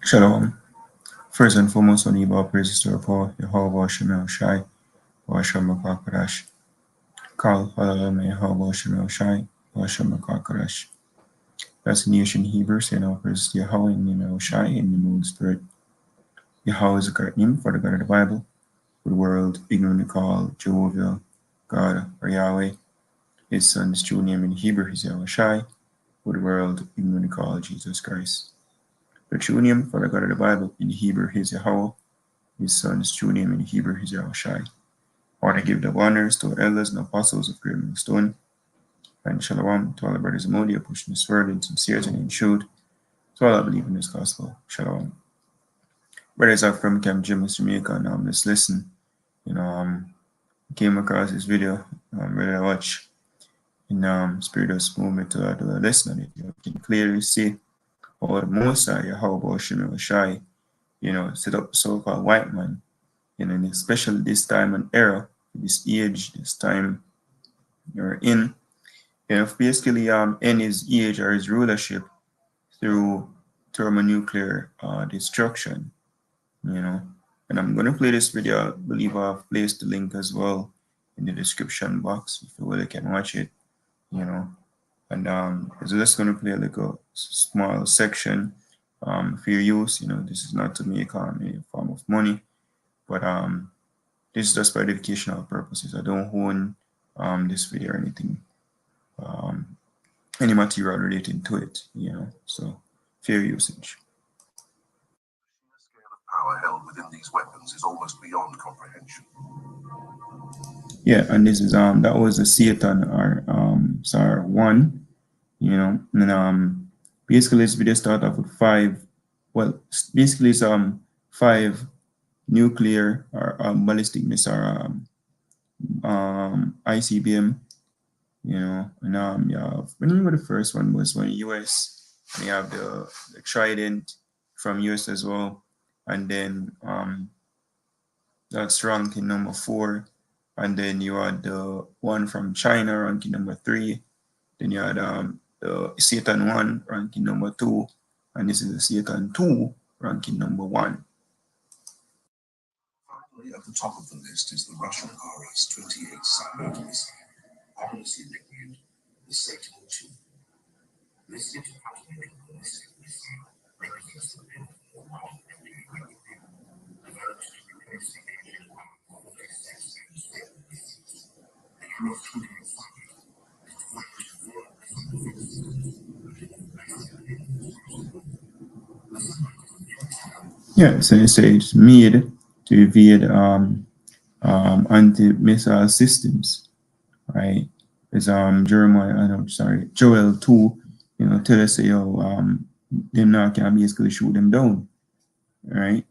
Shalom. First and foremost, we need our praises to our power, Yahweh Shemel Shai, Washem Makakadash. Kal Halal Yahweh Shemel Shai, Washem Makakadash. That's the nation Hebrew, saying our praises to Yahweh in the name of Shai, in the Holy Spirit. Yahweh is the correct name for the God of the Bible, who the world ignorantly call Jehovah, God, or Yahweh. His son's true name in Hebrew is Yahweh Shai, who the world ignorantly call Jesus Christ. The true name for the God of the Bible in Hebrew is Yahweh. His son's true name in Hebrew is Yahushai. I want to give the honors to elders and apostles of Great Stone, and shalom to all the brothers and Modia pushing this word in sincerity and in truth, to all that believe in this gospel. Shalom. Brothers are from Camp James, Jamaica, and just listen. Came across this video, really I watch in Spirit of Movement to listen on it. You can clearly see how the Mosai, Yahweh Shem Shai, set up so-called white man, and especially this time and era, this age, this time you're in, basically end his age or his rulership through thermonuclear destruction, And I'm gonna play this video. I believe I've placed the link as well in the description box if you really can watch it, And so just gonna play like a small section for your use. This is not to make a form of money, but this is just for educational purposes. I don't own this video or anything, any material relating to it, so fair usage. The scale of power held within these weapons is almost beyond comprehension. Yeah, and this is that was a Satan or SAR 1, and basically this video start off with basically it's 5 nuclear or ballistic missile ICBM, and remember the first one was when US, and you have the Trident from US as well, and then that's ranking number 4, and then you had the one from China ranking number 3, then you had the Satan 1 ranking number 2, and this is the Satan 2 ranking number 1. Finally, at the top of the list is the Russian RS-28 Sapper missile, ominously nicknamed the Satan II. This intercontinental ballistic missile represents the pinnacle of modern nuclear weaponry, developed to replace the aging R-46 and Satan missiles. The RS-28 Sapper is designed to veer missile defense systems, including massive payloads. Yeah, so you say it's made to evade anti-missile systems, right? It's Joel 2, tell us them now can basically shoot them down, right?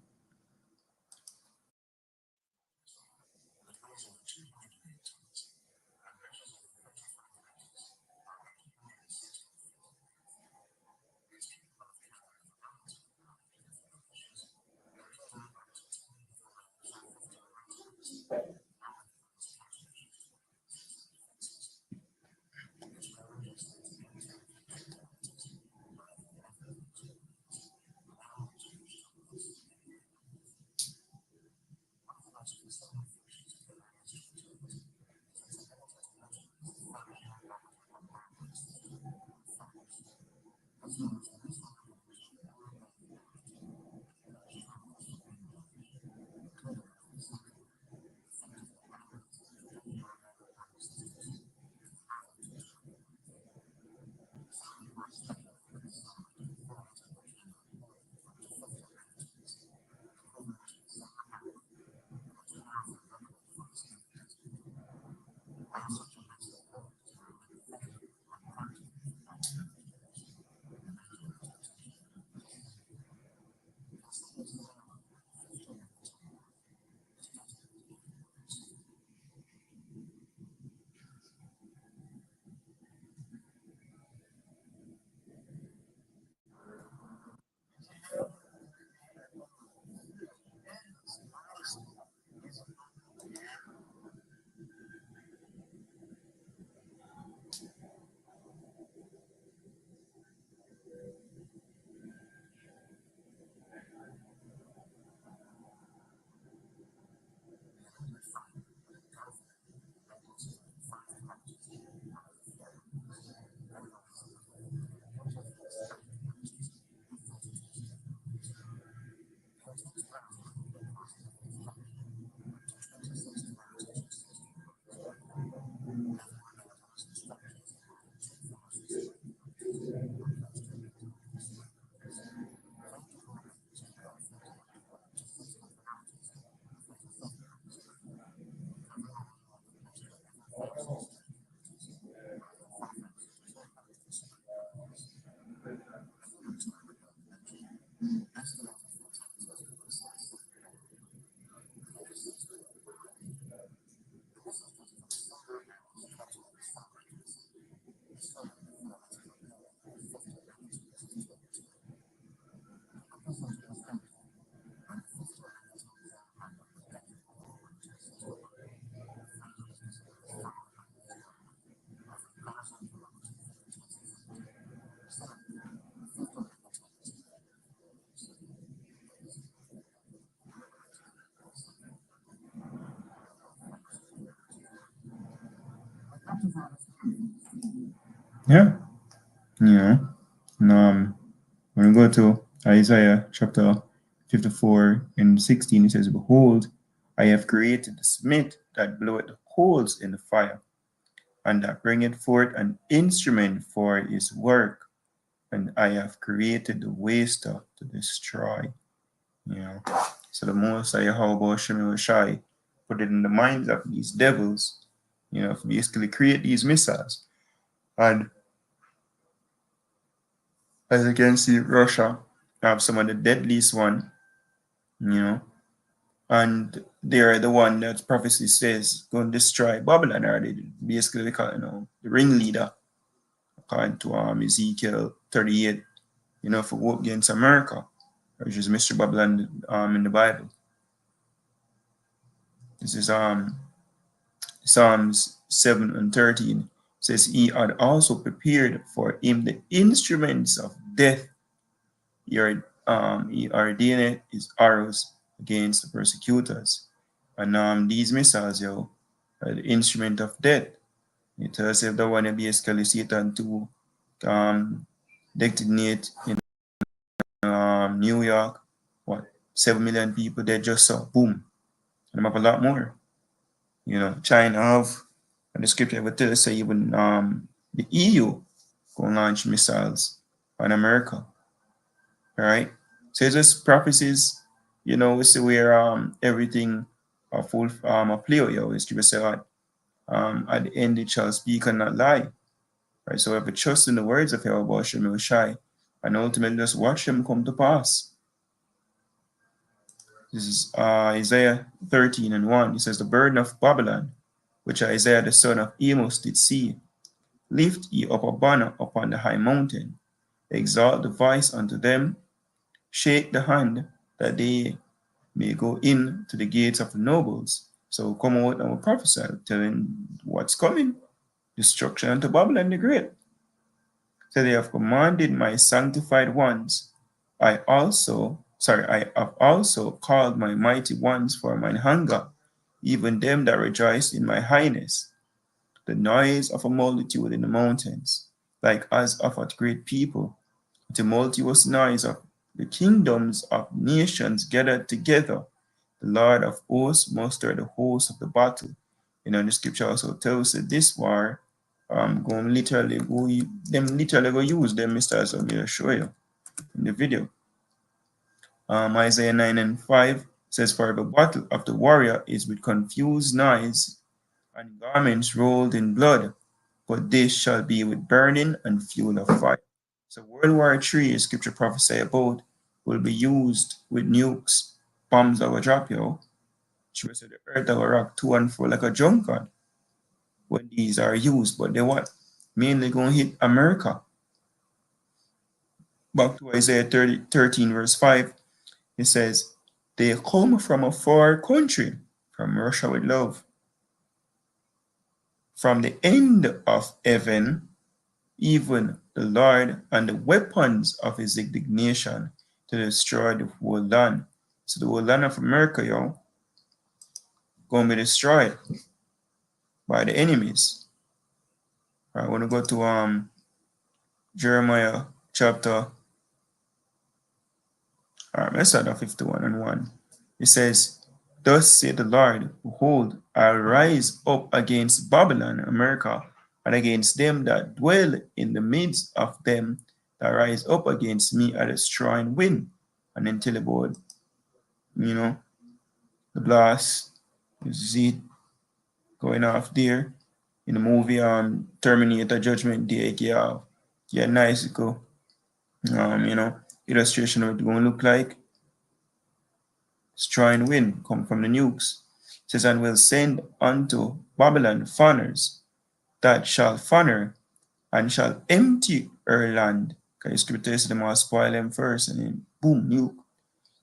Yeah, you know. And, when we go to Isaiah chapter 54 and 16, it says, "Behold, I have created the smith that bloweth holes in the fire, and that bringeth forth an instrument for his work, and I have created the waster to destroy." You know. So the most Yahweh Shem Shai put it in the minds of these devils, to basically create these missiles. And as you can see, Russia have some of the deadliest one, you know, and they're the one that prophecy says going to destroy Babylon, or they basically call the ringleader, according to Ezekiel 38, for war against America, which is Mr. Babylon in the Bible. This is Psalms 7 and 13 says, "He had also prepared for him the instruments of death. He ordained his arrows against the persecutors." And these missiles, are the instrument of death. It tells you the one to basically Satan to detonate in New York, 7 million people they just saw, boom. And they have a lot more. China have, and the scripture would tell us say even the EU going launch missiles on America. All right. So it's just prophecies, we see where everything a full a play out, it's scripture say at the end it shall speak and not lie. Right. So if we trust in the words of Yahweh Shem Shai and ultimately just watch them come to pass. This is Isaiah 13 and 1. It says, "The burden of Babylon, which Isaiah the son of Amos did see, lift ye up a banner upon the high mountain, exalt the voice unto them, shake the hand, that they may go in to the gates of the nobles." So come out and prophesy, telling what's coming, destruction unto Babylon the Great. So they have commanded my sanctified ones. I have also called my mighty ones for mine hunger, even them that rejoice in my highness. The noise of a multitude in the mountains, like as of a great people, the tumultuous noise of the kingdoms of nations gathered together. The Lord of hosts mustered the host of the battle. The scripture also tells us this war going literally go them literally go use them missiles I'm going to show you in the video. Isaiah 9 and 5 says, "For the battle of the warrior is with confused noise and garments rolled in blood, but this shall be with burning and fuel of fire." So World War III, scripture prophesy about, will be used with nukes, bombs that will drop you. She said the earth that will rock to and fro like a drunkard when these are used, but they what? Mainly going to hit America. Back to Isaiah 13 verse 5, it says, "They come from a far country, from Russia with love, from the end of heaven, even the Lord and the weapons of his indignation to destroy the whole land." So the whole land of America, going to be destroyed by the enemies. I want to go to Jeremiah chapter, let's start at 51 and 1. It says, "Thus saith the Lord, behold, I rise up against Babylon, America, and against them that dwell in the midst of them that rise up against me a destroying wind." And then tell about, the blast. You see it going off there in the movie Terminator Judgment Day. Yeah, nice go. Illustration of what it's going to look like. Destroying wind come from the nukes. It says, "And will send unto Babylon fanners that shall fanner and shall empty her land." Because scripture says them all spoil them first and then boom, nuke.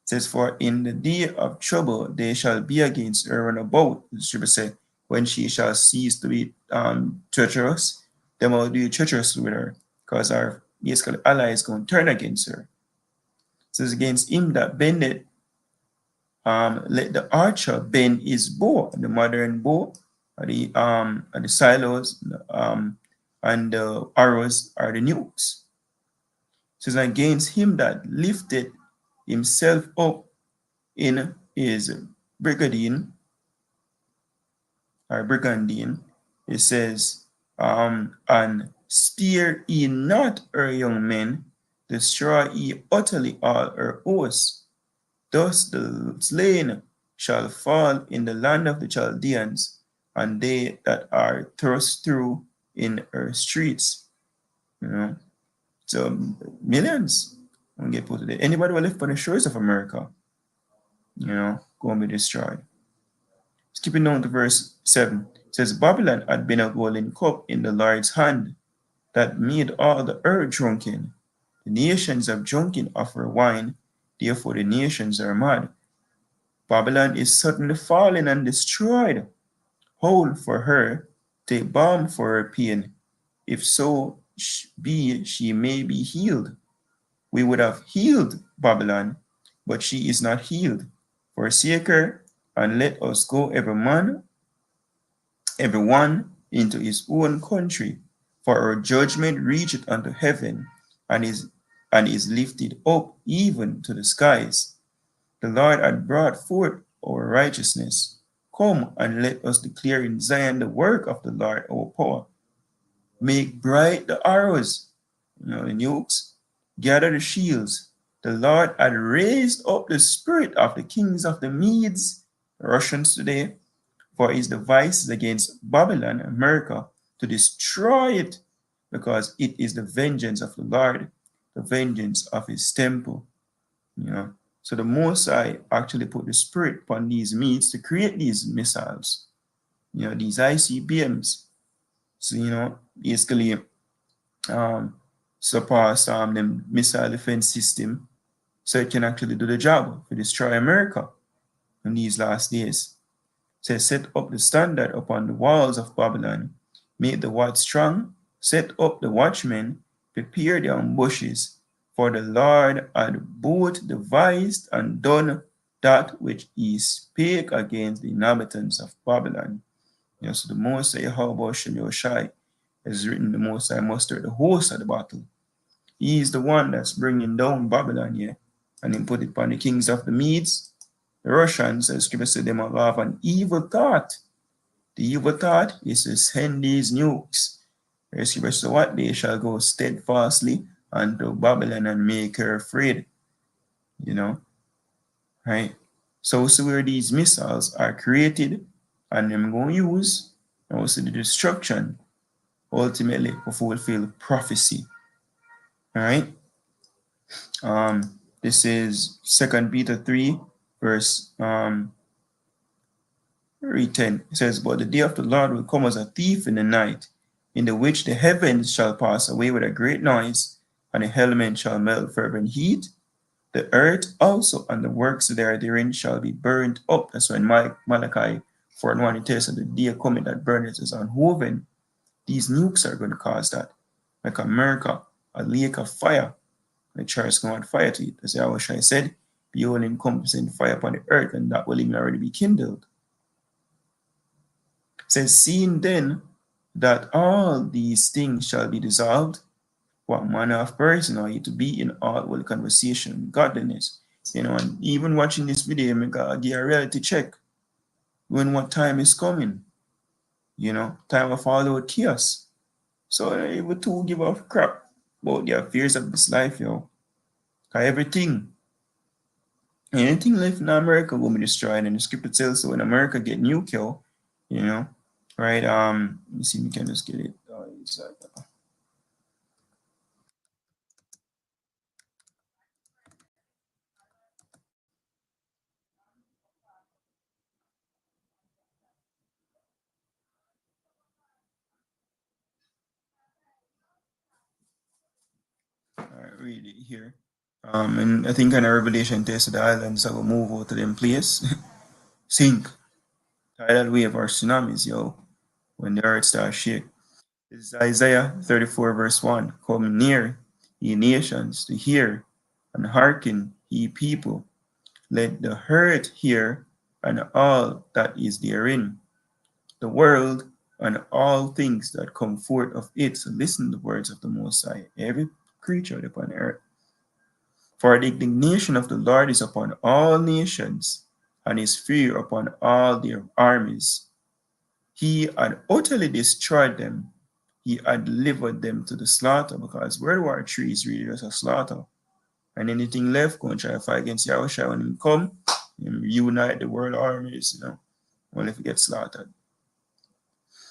It says, "For in the day of trouble they shall be against her and about." The scripture says, "When she shall cease to be treacherous, them will do treacherous with her, because our basically allies going to turn against her." It says, "Against him that bendeth, let the archer bend his bow." The modern bow are the silos, and the arrows are the nukes. It says, against him that lifted himself up in his brigandine, it says, and spare ye not her young men, destroy ye utterly all her hosts. Thus the slain shall fall in the land of the Chaldeans, and they that are thrust through in her streets. You know, so millions will get put to death. Anybody who live on the shores of America, going to be destroyed. Skipping down to verse 7, it says, Babylon had been a golden cup in the Lord's hand that made all the earth drunken. The nations have drunken of her wine, therefore the nations are mad. Babylon is suddenly fallen and destroyed. Hold for her, take balm for her pain. If so be she may be healed. We would have healed Babylon, but she is not healed. Forsake her, and let us go every one into his own country, for our judgment reacheth unto heaven, and is lifted up even to the skies. The Lord hath brought forth our righteousness. Come and let us declare in Zion the work of the Lord our power. Make bright the arrows, the nukes, gather the shields. The Lord had raised up the spirit of the kings of the Medes, the Russians today, for his devices against Babylon, America, to destroy it, because it is the vengeance of the Lord, the vengeance of his temple. So the Most High actually put the spirit upon these Medes to create these missiles, these ICBMs. So, basically surpass the missile defense system, so it can actually do the job to destroy America in these last days. So set up the standard upon the walls of Babylon, make the watch strong, set up the watchmen, prepare the ambushes, for the Lord had both devised and done that which he spake against the inhabitants of Babylon. So the Most High Yahweh Shem Yoshai has written, the Most High mustered the host of the battle. He is the one that's bringing down Babylon here, and then put it upon the kings of the Medes. The Russians, as Scripture said, them have an evil thought. The evil thought is to send these nukes. The Scripture said, what? They shall go steadfastly unto Babylon and make her afraid. Right? So where these missiles are created, and them going to use, and also the destruction, ultimately to fulfill prophecy. All right? This is 2 Peter 3, verse 10. It says, but the day of the Lord will come as a thief in the night, in the which the heavens shall pass away with a great noise, and the element shall melt fervent heat. The earth also and the works that are therein shall be burnt up. That's when Malachi 4:1 it tells us the day coming that burneth is unwoven. These nukes are going to cause that. Like America, a lake of fire. The church going to add fire to it. As Yahushua said, behold, encompassing fire upon the earth, and that will even already be kindled. It says, seeing then that all these things shall be dissolved, what manner of person are you to be in all well conversation, godliness? And even watching this video, I gotta get a reality check when what time is coming. Time of all out chaos. So able to give a crap about the affairs of this life, Cause anything left in America will be destroyed, and the scripture tells so when America get nuclear, right? Let me see if we can just get it. Read it here. And I think in a Revelation test the islands will move out to them place. Sink. Tidal wave or tsunamis, when the earth starts shake. This is Isaiah 34, verse 1. Come near, ye nations, to hear, and hearken, ye people. Let the earth hear, and all that is therein. The world and all things that come forth of it. So listen to the words of the Most High, every creature upon earth. For the indignation of the Lord is upon all nations, and his fear upon all their armies. He had utterly destroyed them. He had delivered them to the slaughter, because World War III is really just a slaughter. And anything left going to try to fight against Yahushua when he come, him unite the world armies, only if he gets slaughtered.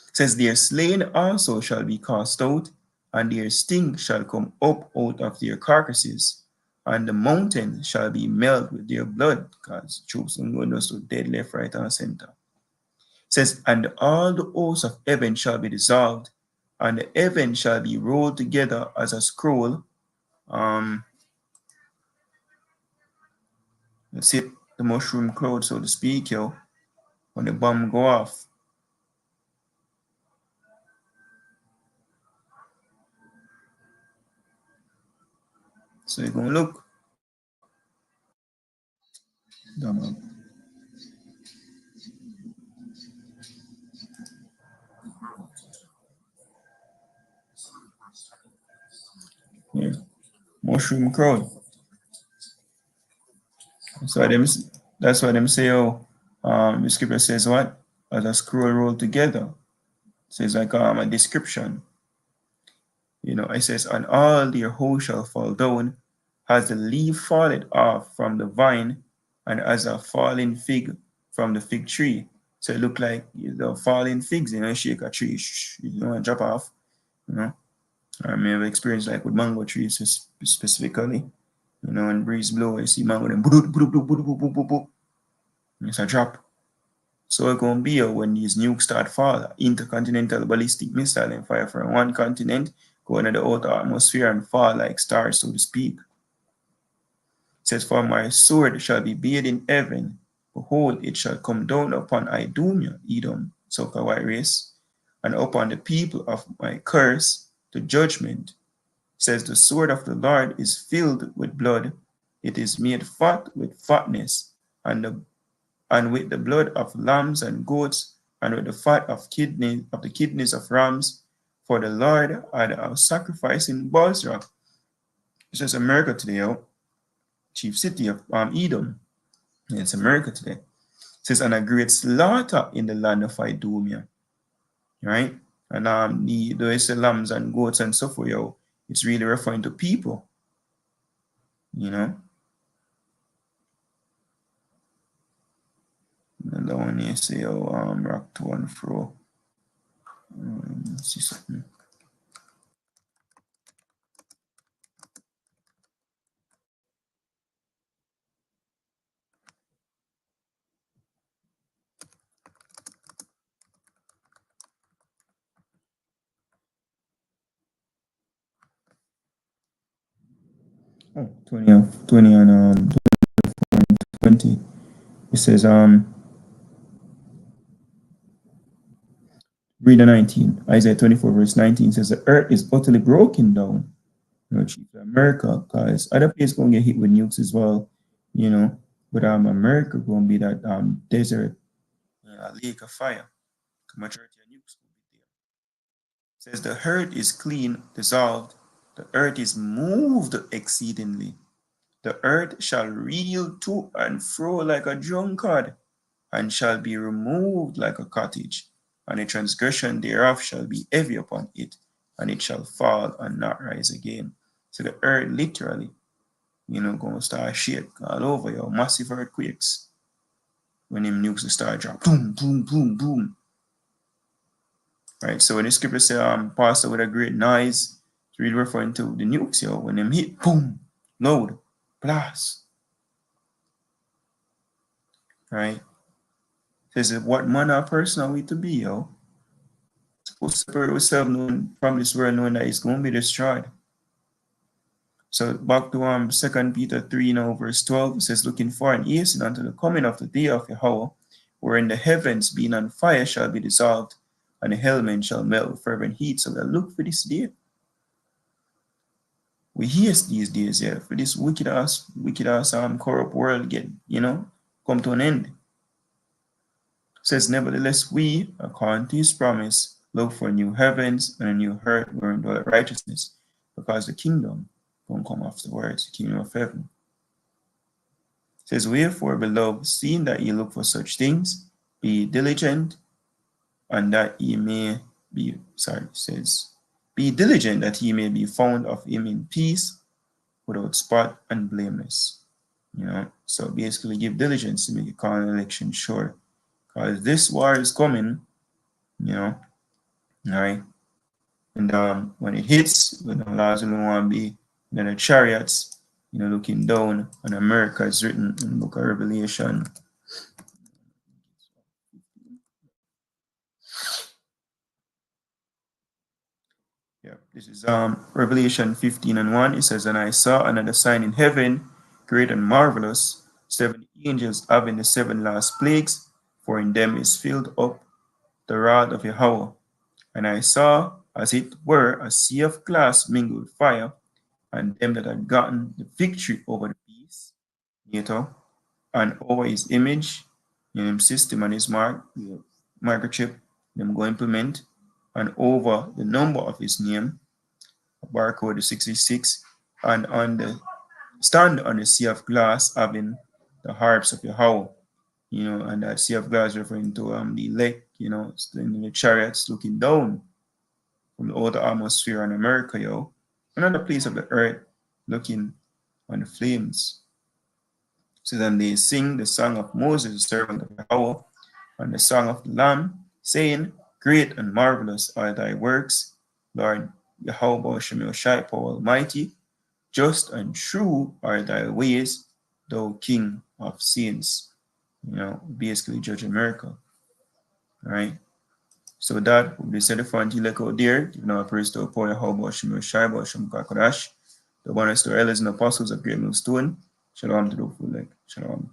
It says, their slain also shall be cast out, and their sting shall come up out of their carcasses, and the mountain shall be melted with their blood, because troops and windows to dead left, right, and center. It says, and all the hosts of heaven shall be dissolved, and the heaven shall be rolled together as a scroll. Let's it, the mushroom cloud, so to speak, when the bomb go off. So you're gonna look. Yeah. Mushroom crowd. So that's why them say, the scripture says what? As a scroll rolled together. It says like a description. It says, and all their host shall fall down, as the leaf falleth off from the vine, and as a falling fig from the fig tree. So it look like the falling figs, shake a tree, drop off, I may have experienced like with mango trees specifically, when breeze blow, I see mango, then it's a drop. So it's going to be when these nukes start fall, intercontinental ballistic missile and fire from one continent, go into the outer atmosphere and fall like stars, so to speak. It says, for my sword shall be bathed in heaven. Behold, it shall come down upon Idumea, Edom, so-called white race, and upon the people of my curse to judgment. It says, the sword of the Lord is filled with blood. It is made fat with fatness, and with the blood of lambs and goats, and with the fat of the kidneys of rams. For the Lord had a sacrifice in Bozrah. It's just America today, chief city of Edom. It's America today. It says, and a great slaughter in the land of Idumea. Right? And the lambs and goats and so forth, it's really referring to people. And the one you say, rock to and fro. Let's see something. Oh, 20 and 20. It says, read the 19. Isaiah 24, verse 19 says, the earth is utterly broken down. Chief America, because other places going to get hit with nukes as well, but America going to be that desert, a lake of fire. The majority of nukes will be there. It says, the earth is clean, dissolved. The earth is moved exceedingly. The earth shall reel to and fro like a drunkard, and shall be removed like a cottage, and the transgression thereof shall be heavy upon it, and it shall fall and not rise again. So the earth literally, going to start shake all over, massive earthquakes. When them nukes start drop, boom, boom, boom, boom. Right, so when the scripture say, pastor with a great noise, it's really referring to the nukes, when them hit, boom, loud, blast. Right? Says, what manner of person are we to be, Supposed to separate ourselves from this world, knowing that it's going to be destroyed. So back to 2 Peter 3 now, verse 12, it says, looking for and hasten unto the coming of the day of Yahweh, wherein the heavens being on fire shall be dissolved, and the hellmen shall melt with fervent heat. So we look for this day. We haste these days, for this wicked ass, corrupt world get, come to an end. It says, nevertheless, we, according to his promise, Look for new heavens and a new earth wherein dwelleth righteousness, because the kingdom won't come afterwards, the kingdom of heaven. It says, wherefore, beloved, seeing that ye look for such things, be diligent, and that ye may be, be diligent that ye may be found of him in peace, without spot and blameless. So basically give diligence to make your call and election sure. Because this war is coming, all right? And when it hits, Lord's will want to be in the chariots, looking down on America, is written in the book of Revelation. Yeah, this is Revelation 15:1. It says, and I saw another sign in heaven, great and marvelous, 7 angels having the 7 last plagues, for in them is filled up the wrath of Yahweh. And I saw, as it were, a sea of glass mingled with fire, and them that had gotten the victory over the beast, and over his image, system and his microchip, them go implement, and over the number of his name, barcode 666, and on the stand on the sea of glass having the harps of Yahweh, and that sea of glass referring to the lake, in the chariots looking down from the outer atmosphere on America, another place of the earth looking on the flames. So then they sing the song of Moses, the servant of Yahweh, and the song of the Lamb, saying, great and marvelous are thy works, Lord Yahweh Shemel Shai, power almighty. Just and true are thy ways, thou King of saints. Basically judge America. All right. So that will be said the front you out there. Give now praise to Power Yahweh Shemel Shai, Shem Kakodash. The one is to elders and apostles of Great Millstone. Shalom to the full leg. Shalom.